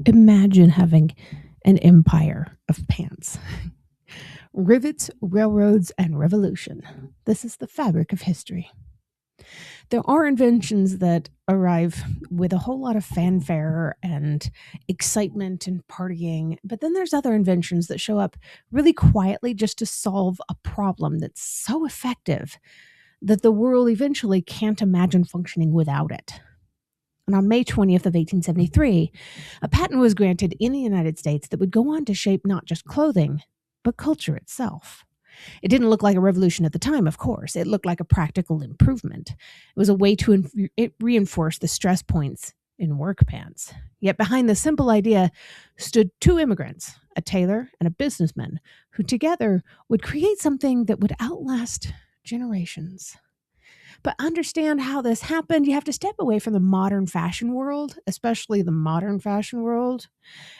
Imagine having an empire of pants. Rivets, railroads, and revolution. This is the fabric of history. There are inventions that arrive with a whole lot of fanfare and excitement and partying, but then there's other inventions that show up really quietly just to solve a problem that's so effective that the world eventually can't imagine functioning without it. And on May 20th of 1873, a patent was granted in the United States that would go on to shape not just clothing, but culture itself. It didn't look like a revolution at the time, of course. It looked like a practical improvement. It was a way to reinforce the stress points in work pants. Yet behind the simple idea stood two immigrants, a tailor and a businessman, who together would create something that would outlast generations. But understand how this happened, you have to step away from the modern fashion world, especially the modern fashion world,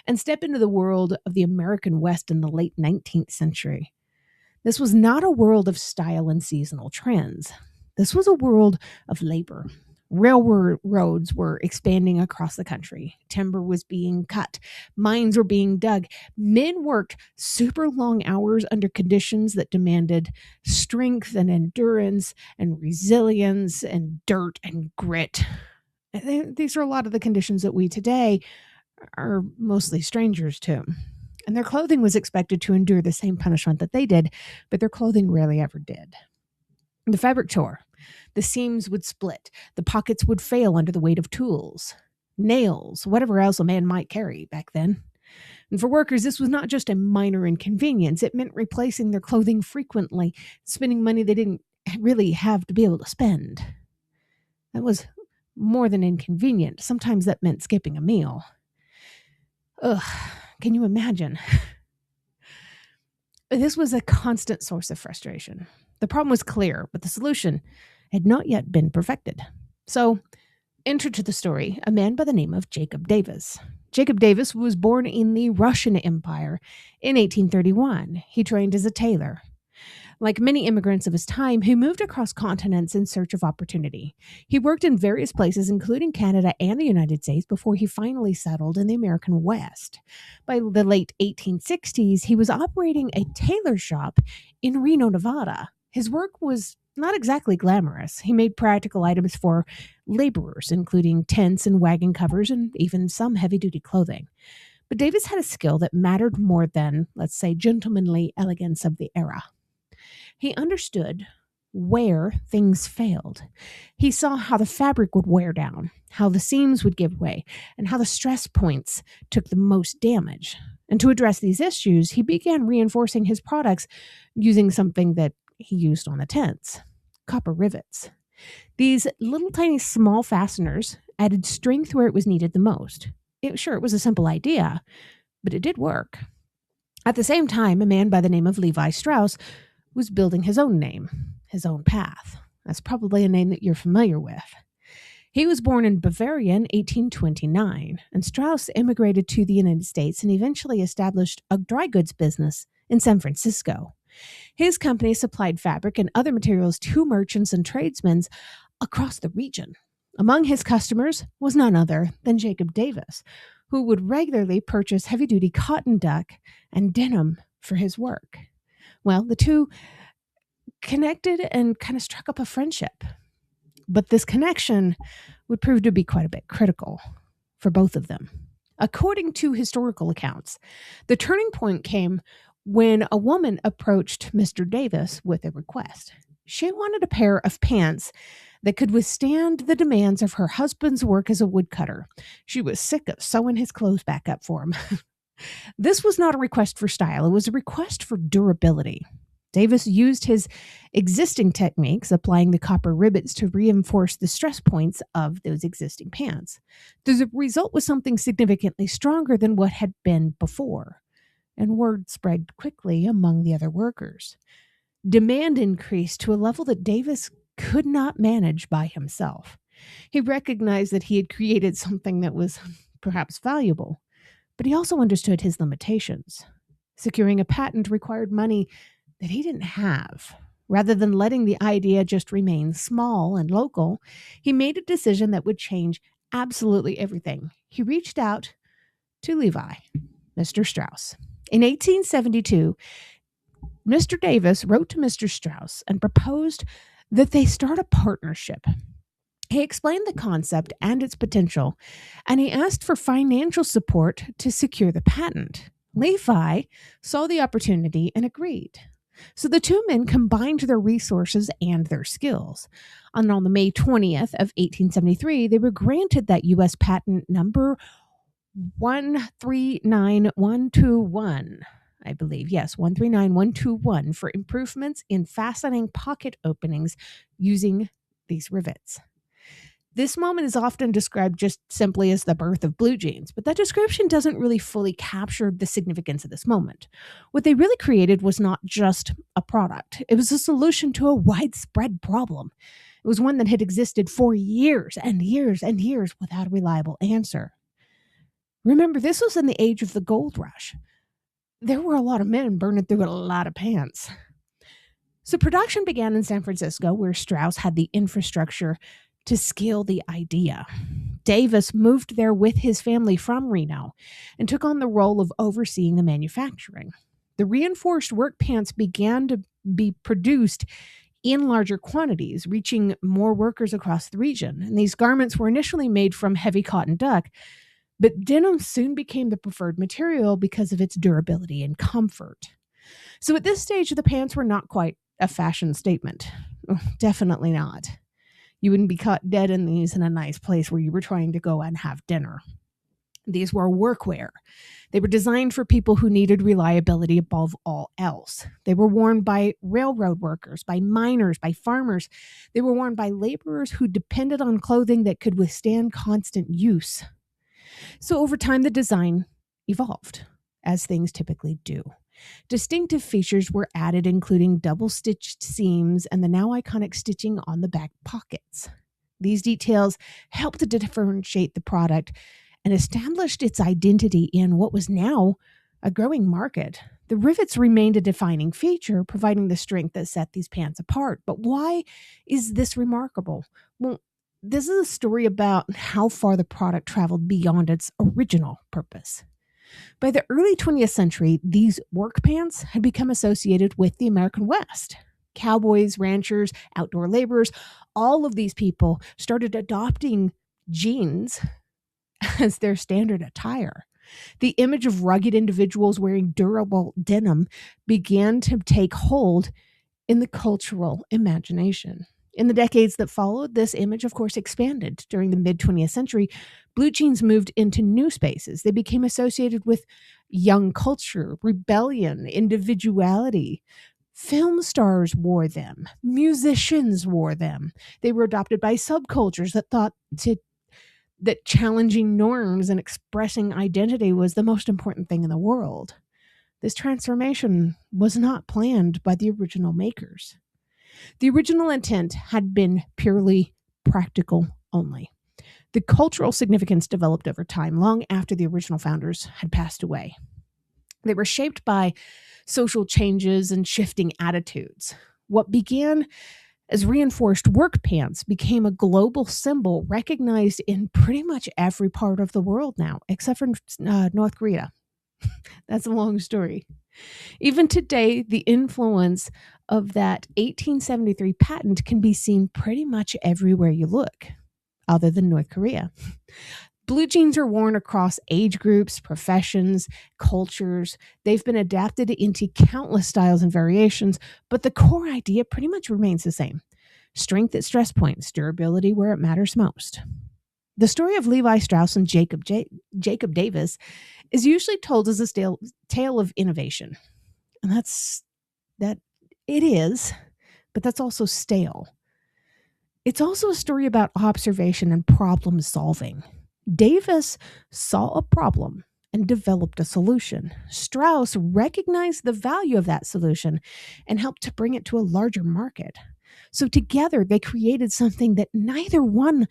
and step into the world of the American West in the late 19th century. This was not a world of style and seasonal trends. This was a world of labor. Railroads were expanding across the country. Timber was being cut. Mines were being dug. Men worked super long hours under conditions that demanded strength and endurance and resilience and dirt and grit. These are a lot of the conditions that we today are mostly strangers to. And their clothing was expected to endure the same punishment that they did, but their clothing rarely ever did. The fabric tore. The seams would split. The pockets would fail under the weight of tools, nails, whatever else a man might carry back then. And for workers, this was not just a minor inconvenience. It meant replacing their clothing frequently, spending money they didn't really have to be able to spend. That was more than inconvenient. Sometimes that meant skipping a meal. Ugh, can you imagine? This was a constant source of frustration. The problem was clear, but the solution had not yet been perfected. So, enter to the story a man by the name of Jacob Davis. Jacob Davis was born in the Russian Empire in 1831. He trained as a tailor. Like many immigrants of his time, he moved across continents in search of opportunity. He worked in various places, including Canada and the United States, before he finally settled in the American West. By the late 1860s, he was operating a tailor shop in Reno, Nevada. His work was not exactly glamorous. He made practical items for laborers, including tents and wagon covers and even some heavy-duty clothing. But Davis had a skill that mattered more than, let's say, gentlemanly elegance of the era. He understood where things failed. He saw how the fabric would wear down, how the seams would give way, and how the stress points took the most damage. And to address these issues, he began reinforcing his products using something that he used on the tents: copper rivets. These little tiny small fasteners added strength where it was needed the most. It was a simple idea, but it did work. At the same time, a man by the name of Levi Strauss was building his own name, his own path. That's probably a name that you're familiar with. He was born in Bavaria in 1829, and Strauss immigrated to the United States and eventually established a dry goods business in San Francisco. His company supplied fabric and other materials to merchants and tradesmen across the region. Among his customers was none other than Jacob Davis, who would regularly purchase heavy-duty cotton duck and denim for his work. Well, the two connected and kind of struck up a friendship. But this connection would prove to be quite a bit critical for both of them. According to historical accounts, the turning point came when a woman approached Mr. Davis with a request. She wanted a pair of pants that could withstand the demands of her husband's work as a woodcutter. She was sick of sewing his clothes back up for him. This was not a request for style. It was a request for durability. Davis used his existing techniques, applying the copper rivets to reinforce the stress points of those existing pants. The result was something significantly stronger than what had been before, and word spread quickly among the other workers. Demand increased to a level that Davis could not manage by himself. He recognized that he had created something that was perhaps valuable, but he also understood his limitations. Securing a patent required money that he didn't have. Rather than letting the idea just remain small and local, he made a decision that would change absolutely everything. He reached out to Levi, Mr. Strauss. In 1872, Mr. Davis wrote to Mr. Strauss and proposed that they start a partnership. He explained the concept and its potential, and he asked for financial support to secure the patent. Levi saw the opportunity and agreed. So the two men combined their resources and their skills. And on the May 20th of 1873, they were granted that U.S. patent number 139121. I believe, yes, 139121 for improvements in fastening pocket openings using these rivets. This moment is often described just simply as the birth of blue jeans, but that description doesn't really fully capture the significance of this moment. What they really created was not just a product. It was a solution to a widespread problem. It was one that had existed for years and years and years without a reliable answer. Remember, this was in the age of the gold rush. There were a lot of men burning through a lot of pants. So production began in San Francisco, where Strauss had the infrastructure to scale the idea. Davis moved there with his family from Reno and took on the role of overseeing the manufacturing. The reinforced work pants began to be produced in larger quantities, reaching more workers across the region. And these garments were initially made from heavy cotton duck, but denim soon became the preferred material because of its durability and comfort. So at this stage, the pants were not quite a fashion statement. Oh, definitely not. You wouldn't be caught dead in these in a nice place where you were trying to go and have dinner. These were workwear. They were designed for people who needed reliability above all else. They were worn by railroad workers, by miners, by farmers. They were worn by laborers who depended on clothing that could withstand constant use. So over time, the design evolved, as things typically do. Distinctive features were added, including double-stitched seams and the now iconic stitching on the back pockets. These details helped to differentiate the product and established its identity in what was now a growing market. The rivets remained a defining feature, providing the strength that set these pants apart. But why is this remarkable? Well, this is a story about how far the product traveled beyond its original purpose. By the early 20th century, these work pants had become associated with the American West. Cowboys, ranchers, outdoor laborers, all of these people started adopting jeans as their standard attire. The image of rugged individuals wearing durable denim began to take hold in the cultural imagination. In the decades that followed, this image, of course, expanded. During the mid-20th century, blue jeans moved into new spaces. They became associated with young culture, rebellion, individuality. Film stars wore them. Musicians wore them. They were adopted by subcultures that thought that challenging norms and expressing identity was the most important thing in the world. This transformation was not planned by the original makers. The original intent had been purely practical only. The cultural significance developed over time, long after the original founders had passed away. They were shaped by social changes and shifting attitudes. What began as reinforced work pants became a global symbol recognized in pretty much every part of the world now, except for North Korea. That's a long story. Even today, the influence of that 1873 patent can be seen pretty much everywhere you look, other than North Korea. Blue jeans are worn across age groups, professions, cultures. They've been adapted into countless styles and variations, but the core idea pretty much remains the same. Strength at stress points, durability where it matters most. The story of Levi Strauss and Jacob Davis is usually told as a tale of innovation. And that it is, but that's also stale. It's also a story about observation and problem solving. Davis saw a problem and developed a solution. Strauss recognized the value of that solution and helped to bring it to a larger market. So together they created something that neither one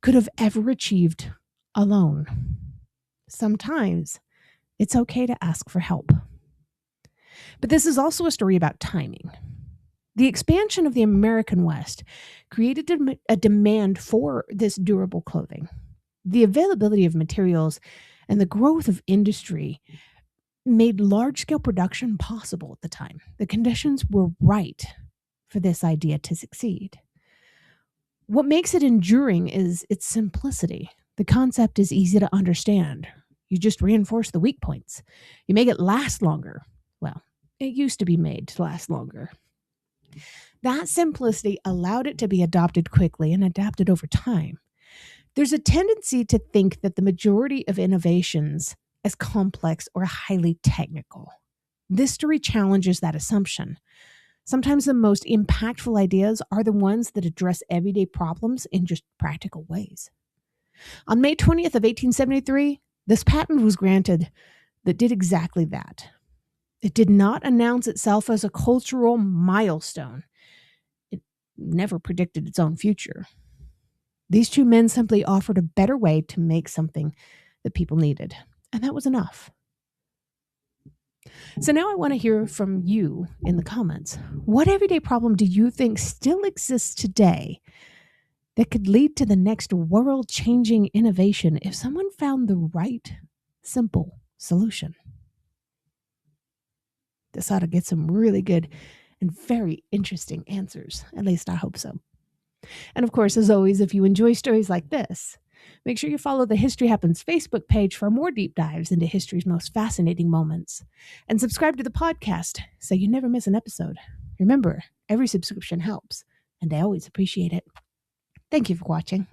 could have ever achieved alone. Sometimes it's okay to ask for help. But this is also a story about timing. The expansion of the American West created a demand for this durable clothing. The availability of materials And the growth of industry made large-scale production possible at the time. The conditions were right for this idea to succeed. What makes it enduring is its simplicity. The concept is easy to understand. You just reinforce the weak points. You make it last longer. Well, it used to be made to last longer. That simplicity allowed it to be adopted quickly and adapted over time. There's a tendency to think that the majority of innovations as complex or highly technical. This story challenges that assumption. Sometimes the most impactful ideas are the ones that address everyday problems in just practical ways. On May 20th of 1873, this patent was granted that did exactly that. It did not announce itself as a cultural milestone. It never predicted its own future. These two men simply offered a better way to make something that people needed, and that was enough. So now I want to hear from you in the comments. What everyday problem do you think still exists today that could lead to the next world-changing innovation if someone found the right, simple solution? This ought to get some really good and very interesting answers. At least I hope so. And of course, as always, if you enjoy stories like this, make sure you follow the History Happens Facebook page for more deep dives into history's most fascinating moments. And subscribe to the podcast so you never miss an episode. Remember, every subscription helps, and I always appreciate it. Thank you for watching.